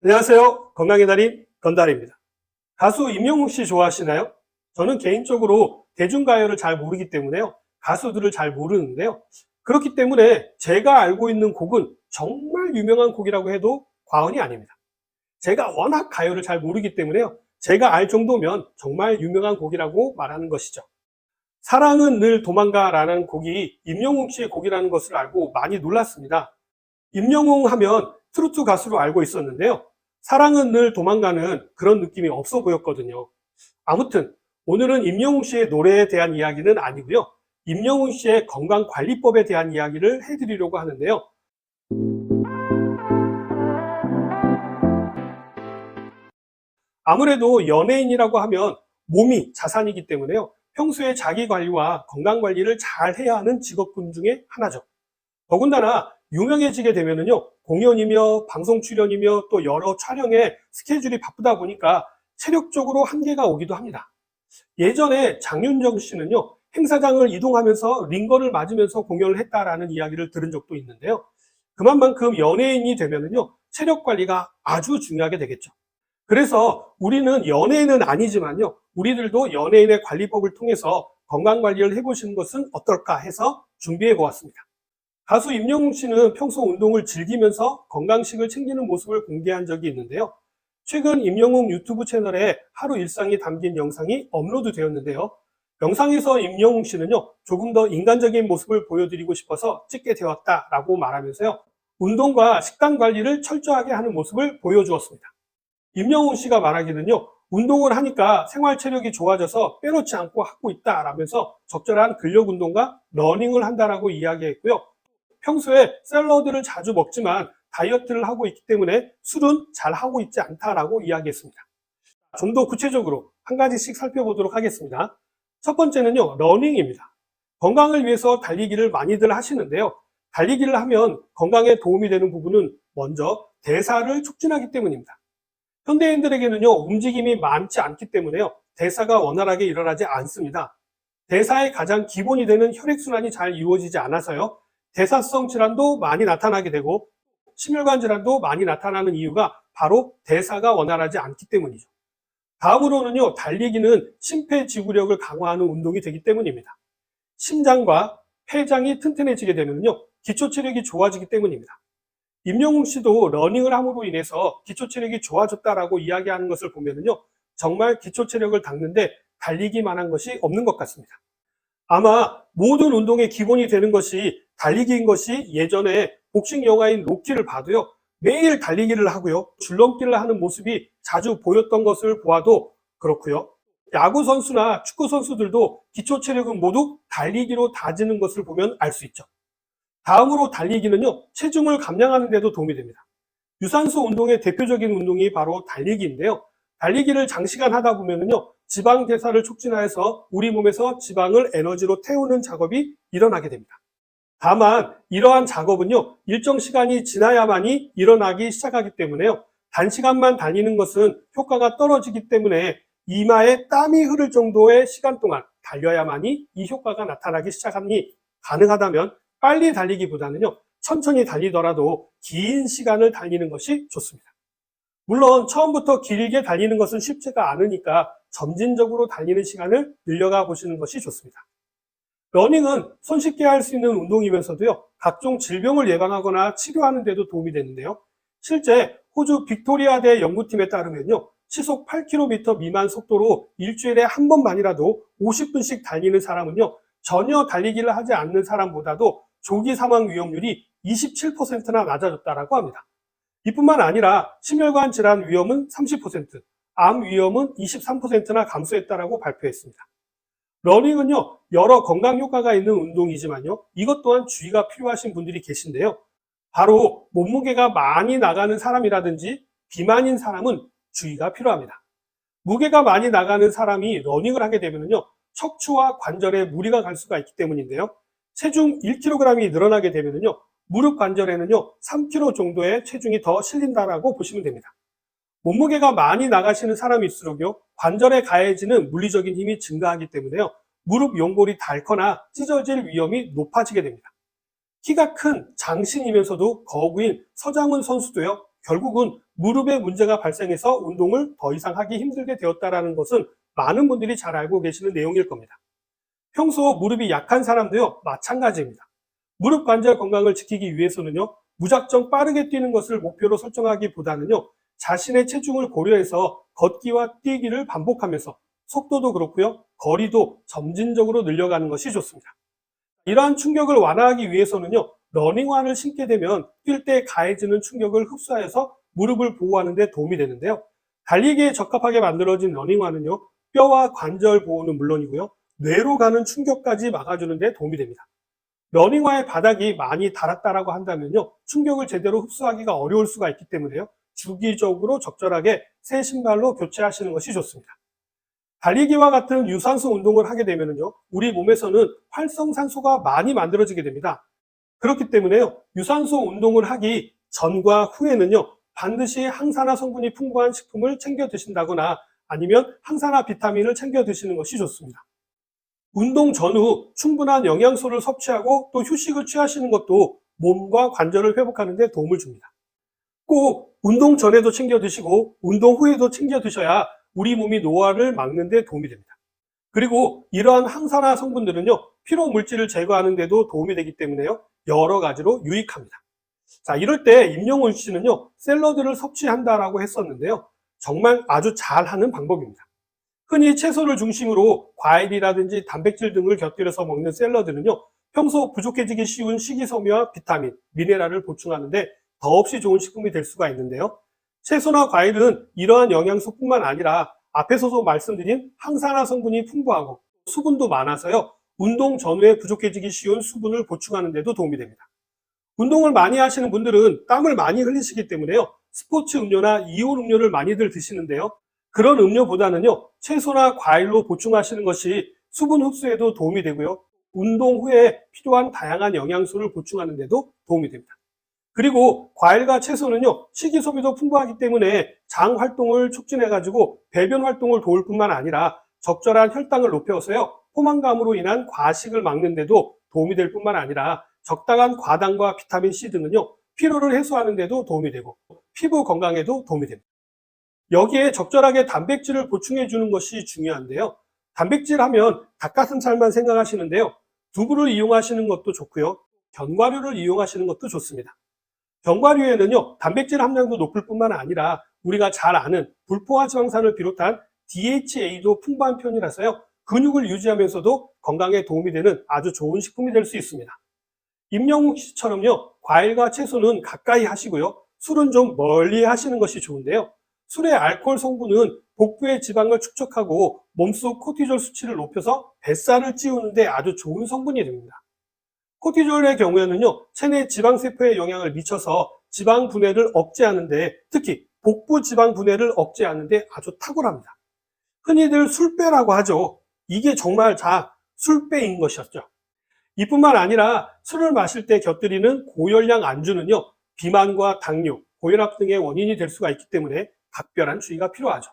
안녕하세요. 건강의 달인 건달입니다. 가수 임영웅 씨 좋아하시나요? 저는 개인적으로 대중가요를 잘 모르기 때문에요. 가수들을 잘 모르는데요. 그렇기 때문에 제가 알고 있는 곡은 정말 유명한 곡이라고 해도 과언이 아닙니다. 제가 워낙 가요를 잘 모르기 때문에요. 제가 알 정도면 정말 유명한 곡이라고 말하는 것이죠. 사랑은 늘 도망가라는 곡이 임영웅 씨의 곡이라는 것을 알고 많이 놀랐습니다. 임영웅 하면 트로트 가수로 알고 있었는데요. 사랑은 늘 도망가는 그런 느낌이 없어 보였거든요. 아무튼 오늘은 임영웅 씨의 노래에 대한 이야기는 아니고요. 임영웅 씨의 건강관리법에 대한 이야기를 해드리려고 하는데요. 아무래도 연예인이라고 하면 몸이 자산이기 때문에요. 평소에 자기 관리와 건강 관리를 잘 해야 하는 직업군 중에 하나죠. 더군다나 유명해지게 되면은요, 공연이며 방송 출연이며 또 여러 촬영에 스케줄이 바쁘다 보니까 체력적으로 한계가 오기도 합니다. 예전에 장윤정 씨는요, 행사장을 이동하면서 링거를 맞으면서 공연을 했다라는 이야기를 들은 적도 있는데요. 그만큼 연예인이 되면은요, 체력 관리가 아주 중요하게 되겠죠. 그래서 우리는 연예인은 아니지만요, 우리들도 연예인의 관리법을 통해서 건강 관리를 해보시는 것은 어떨까 해서 준비해 보았습니다. 가수 임영웅 씨는 평소 운동을 즐기면서 건강식을 챙기는 모습을 공개한 적이 있는데요. 최근 임영웅 유튜브 채널에 하루 일상이 담긴 영상이 업로드 되었는데요. 영상에서 임영웅 씨는요, 조금 더 인간적인 모습을 보여드리고 싶어서 찍게 되었다라고 말하면서요, 운동과 식단 관리를 철저하게 하는 모습을 보여주었습니다. 임영웅 씨가 말하기는요, 운동을 하니까 생활 체력이 좋아져서 빼놓지 않고 하고 있다라면서 적절한 근력 운동과 러닝을 한다라고 이야기했고요. 평소에 샐러드를 자주 먹지만 다이어트를 하고 있기 때문에 술은 잘 하고 있지 않다라고 이야기했습니다. 좀 더 구체적으로 한 가지씩 살펴보도록 하겠습니다. 첫 번째는요, 러닝입니다. 건강을 위해서 달리기를 많이들 하시는데요. 달리기를 하면 건강에 도움이 되는 부분은 먼저 대사를 촉진하기 때문입니다. 현대인들에게는요, 움직임이 많지 않기 때문에요, 대사가 원활하게 일어나지 않습니다. 대사의 가장 기본이 되는 혈액순환이 잘 이루어지지 않아서요, 대사성 질환도 많이 나타나게 되고 심혈관 질환도 많이 나타나는 이유가 바로 대사가 원활하지 않기 때문이죠. 다음으로는요, 달리기는 심폐지구력을 강화하는 운동이 되기 때문입니다. 심장과 폐장이 튼튼해지게 되면요, 기초 체력이 좋아지기 때문입니다. 임영웅 씨도 러닝을 함으로 인해서 기초 체력이 좋아졌다라고 이야기하는 것을 보면요, 정말 기초 체력을 닦는데 달리기만한 것이 없는 것 같습니다. 아마 모든 운동의 기본이 되는 것이 달리기인 것이 예전에 복싱 영화인 로키를 봐도요, 매일 달리기를 하고요, 줄넘기를 하는 모습이 자주 보였던 것을 보아도 그렇고요. 야구 선수나 축구 선수들도 기초 체력은 모두 달리기로 다지는 것을 보면 알 수 있죠. 다음으로 달리기는요, 체중을 감량하는 데도 도움이 됩니다. 유산소 운동의 대표적인 운동이 바로 달리기인데요. 달리기를 장시간 하다 보면요, 지방 대사를 촉진하여서 우리 몸에서 지방을 에너지로 태우는 작업이 일어나게 됩니다. 다만 이러한 작업은요, 일정 시간이 지나야만이 일어나기 시작하기 때문에요, 단시간만 달리는 것은 효과가 떨어지기 때문에 이마에 땀이 흐를 정도의 시간 동안 달려야만이 이 효과가 나타나기 시작하니, 가능하다면 빨리 달리기보다는요, 천천히 달리더라도 긴 시간을 달리는 것이 좋습니다. 물론 처음부터 길게 달리는 것은 쉽지가 않으니까 점진적으로 달리는 시간을 늘려가 보시는 것이 좋습니다. 러닝은 손쉽게 할 수 있는 운동이면서도요, 각종 질병을 예방하거나 치료하는 데도 도움이 되는데요. 실제 호주 빅토리아대 연구팀에 따르면요, 시속 8km 미만 속도로 일주일에 한 번만이라도 50분씩 달리는 사람은요, 전혀 달리기를 하지 않는 사람보다도 조기 사망 위험률이 27%나 낮아졌다고 합니다. 이뿐만 아니라 심혈관 질환 위험은 30%, 암 위험은 23%나 감소했다고 발표했습니다. 러닝은요, 여러 건강 효과가 있는 운동이지만요, 이것 또한 주의가 필요하신 분들이 계신데요. 바로 몸무게가 많이 나가는 사람이라든지 비만인 사람은 주의가 필요합니다. 무게가 많이 나가는 사람이 러닝을 하게 되면요, 척추와 관절에 무리가 갈 수가 있기 때문인데요. 체중 1kg이 늘어나게 되면요, 무릎 관절에는요, 3kg 정도의 체중이 더 실린다라고 보시면 됩니다. 몸무게가 많이 나가시는 사람일수록요, 관절에 가해지는 물리적인 힘이 증가하기 때문에요, 무릎 연골이 닳거나 찢어질 위험이 높아지게 됩니다. 키가 큰 장신이면서도 거구인 서장훈 선수도요, 결국은 무릎에 문제가 발생해서 운동을 더 이상 하기 힘들게 되었다는 것은 많은 분들이 잘 알고 계시는 내용일 겁니다. 평소 무릎이 약한 사람도요, 마찬가지입니다. 무릎 관절 건강을 지키기 위해서는요, 무작정 빠르게 뛰는 것을 목표로 설정하기보다는요, 자신의 체중을 고려해서 걷기와 뛰기를 반복하면서 속도도 그렇고요, 거리도 점진적으로 늘려가는 것이 좋습니다. 이러한 충격을 완화하기 위해서는요, 러닝화를 신게 되면 뛸 때 가해지는 충격을 흡수하여서 무릎을 보호하는 데 도움이 되는데요. 달리기에 적합하게 만들어진 러닝화는요, 뼈와 관절 보호는 물론이고요, 뇌로 가는 충격까지 막아주는 데 도움이 됩니다. 러닝화의 바닥이 많이 닳았다라고 한다면요, 충격을 제대로 흡수하기가 어려울 수가 있기 때문에요, 주기적으로 적절하게 새 신발로 교체하시는 것이 좋습니다. 달리기와 같은 유산소 운동을 하게 되면요, 우리 몸에서는 활성산소가 많이 만들어지게 됩니다. 그렇기 때문에요, 유산소 운동을 하기 전과 후에는요, 반드시 항산화 성분이 풍부한 식품을 챙겨 드신다거나 아니면 항산화 비타민을 챙겨 드시는 것이 좋습니다. 운동 전후 충분한 영양소를 섭취하고 또 휴식을 취하시는 것도 몸과 관절을 회복하는 데 도움을 줍니다. 꼭 운동 전에도 챙겨 드시고 운동 후에도 챙겨 드셔야 우리 몸이 노화를 막는 데 도움이 됩니다. 그리고 이러한 항산화 성분들은요, 피로 물질을 제거하는 데도 도움이 되기 때문에요, 여러 가지로 유익합니다. 자, 이럴 때 임영훈 씨는요, 샐러드를 섭취한다라고 했었는데요, 정말 아주 잘하는 방법입니다. 흔히 채소를 중심으로 과일이라든지 단백질 등을 곁들여서 먹는 샐러드는요, 평소 부족해지기 쉬운 식이섬유와 비타민, 미네랄을 보충하는데 더없이 좋은 식품이 될 수가 있는데요. 채소나 과일은 이러한 영양소뿐만 아니라 앞에서도 말씀드린 항산화 성분이 풍부하고 수분도 많아서요, 운동 전후에 부족해지기 쉬운 수분을 보충하는 데도 도움이 됩니다. 운동을 많이 하시는 분들은 땀을 많이 흘리시기 때문에요, 스포츠 음료나 이온 음료를 많이들 드시는데요, 그런 음료보다는요, 채소나 과일로 보충하시는 것이 수분 흡수에도 도움이 되고요, 운동 후에 필요한 다양한 영양소를 보충하는 데도 도움이 됩니다. 그리고 과일과 채소는요, 식이섬유도 풍부하기 때문에 장 활동을 촉진해가지고 배변 활동을 도울 뿐만 아니라 적절한 혈당을 높여서요, 포만감으로 인한 과식을 막는 데도 도움이 될 뿐만 아니라 적당한 과당과 비타민C 등은요, 피로를 해소하는 데도 도움이 되고 피부 건강에도 도움이 됩니다. 여기에 적절하게 단백질을 보충해 주는 것이 중요한데요. 단백질 하면 닭가슴살만 생각하시는데요, 두부를 이용하시는 것도 좋고요, 견과류를 이용하시는 것도 좋습니다. 견과류에는요, 단백질 함량도 높을 뿐만 아니라 우리가 잘 아는 불포화 지방산을 비롯한 DHA도 풍부한 편이라서요, 근육을 유지하면서도 건강에 도움이 되는 아주 좋은 식품이 될 수 있습니다. 임영웅 씨처럼요, 과일과 채소는 가까이 하시고요, 술은 좀 멀리 하시는 것이 좋은데요. 술의 알코올 성분은 복부의 지방을 축적하고 몸속 코티졸 수치를 높여서 뱃살을 찌우는데 아주 좋은 성분이 됩니다. 코티졸의 경우에는요, 체내 지방세포에 영향을 미쳐서 지방 분해를 억제하는데, 특히 복부 지방 분해를 억제하는데 아주 탁월합니다. 흔히들 술배라고 하죠. 이게 정말 다 술배인 것이었죠. 이뿐만 아니라 술을 마실 때 곁들이는 고열량 안주는요, 비만과 당뇨, 고혈압 등의 원인이 될 수가 있기 때문에 각별한 주의가 필요하죠.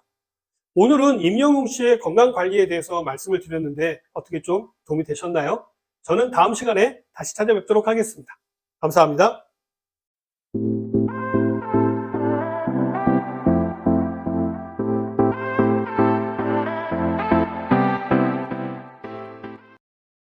오늘은 임영웅 씨의 건강 관리에 대해서 말씀을 드렸는데 어떻게 좀 도움이 되셨나요? 저는 다음 시간에 다시 찾아뵙도록 하겠습니다. 감사합니다.